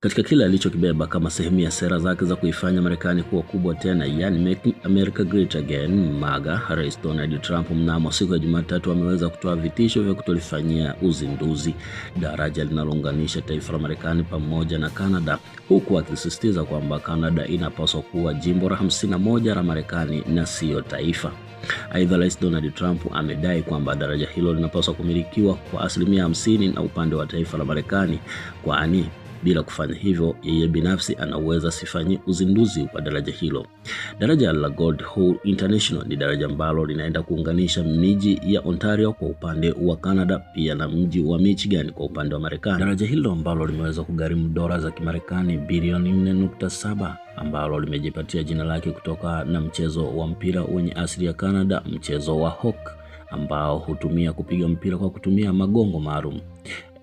Katika kile alichokibeba kama sehemu ya sera zake za kuifanya Marekani kuwa kubwa tena, yani Making America Great Again, MAGA, Rais Donald Trump mnamo siku ya Jumatatu ameweza kutoa vitisho vya kutolifanyia uzinduzi daraja linalounganisha taifa la Marekani pamoja na Canada, huku akisisitiza kwamba Canada inapaswa kuwa jimbo la 51 la Marekani na sio taifa. Aidha, Rais Donald Trump amedai kwamba daraja hilo linapaswa kumilikiwa kwa 50% na upande wa taifa la Marekani, kwani bila kufanya hivyo yeye binafsi anaweza sifanye uzinduzi wa daraja hilo. Daraja la Gold Hole International ni daraja ambalo linaenda kuunganisha miji ya Ontario kwa upande wa Canada pia na mji wa Michigan kwa upande wa Marekani. Daraja hilo ambalo limeweza kugharimu dola za Kimarekani bilioni 4.7 ambalo limejipatia jina lake kutoka na mchezo wa mpira wenye asili ya Canada, mchezo wa hockey ambao hutumia kupiga mpira kwa kutumia magongo maalum.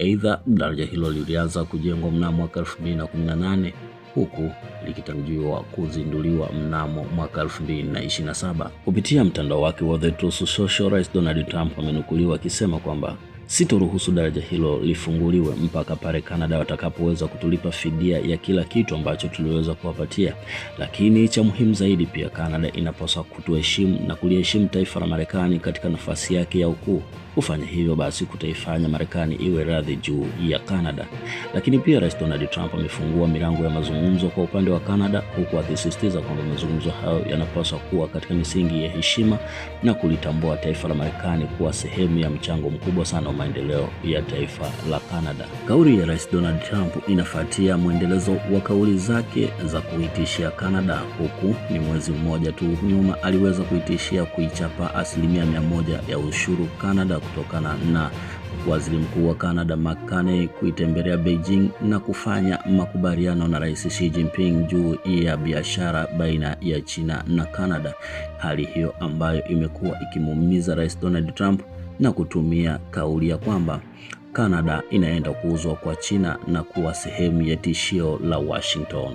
Aidha, daraja hilo lilianza kujengwa mnamo mwaka 2018 huku likitarajiwa kuzinduliwa mnamo mwaka 2027. Kupitia mtandao wake wa The Truth Social, Rais Donald Trump amenukuliwa akisema kwamba sitoruhusu daraja hilo lifunguliwe mpaka pale Canada watakapoweza kutulipa fidia ya kila kitu ambacho tuliweza kuwapatia. Lakini cha muhimu zaidi pia, Canada inapaswa kutuheshimu na kuliheshimu taifa la Marekani katika nafasi yake ya ukuu. Kufanya hivyo basi kutaifanya Marekani iwe radhi juu ya Canada. Lakini pia Rais Donald Trump amefungua milango ya mazungumzo kwa upande wa Canada, huku akisisitiza kwamba mazungumzo hayo yanapaswa kuwa katika misingi ya heshima na kulitambua taifa la Marekani kuwa sehemu ya mchango mkubwa sana wa maendeleo ya taifa la Canada. Kauli ya Rais Donald Trump inafuatia mwendelezo wa kauli zake za kuitishia Canada, huku ni mwezi mmoja tu nyuma aliweza kuitishia kuichapa 100% ya ushuru Canada kutokana na Waziri Mkuu wa Canada Mark Carney kuitembelea Beijing na kufanya makubaliano na Rais Xi Jinping juu ya biashara baina ya China na Canada. Hali hiyo ambayo imekuwa ikimuumiza Rais Donald Trump na kutumia kauli ya kwamba Canada inaenda kuuzwa kwa China na kuwa sehemu ya tishio la Washington.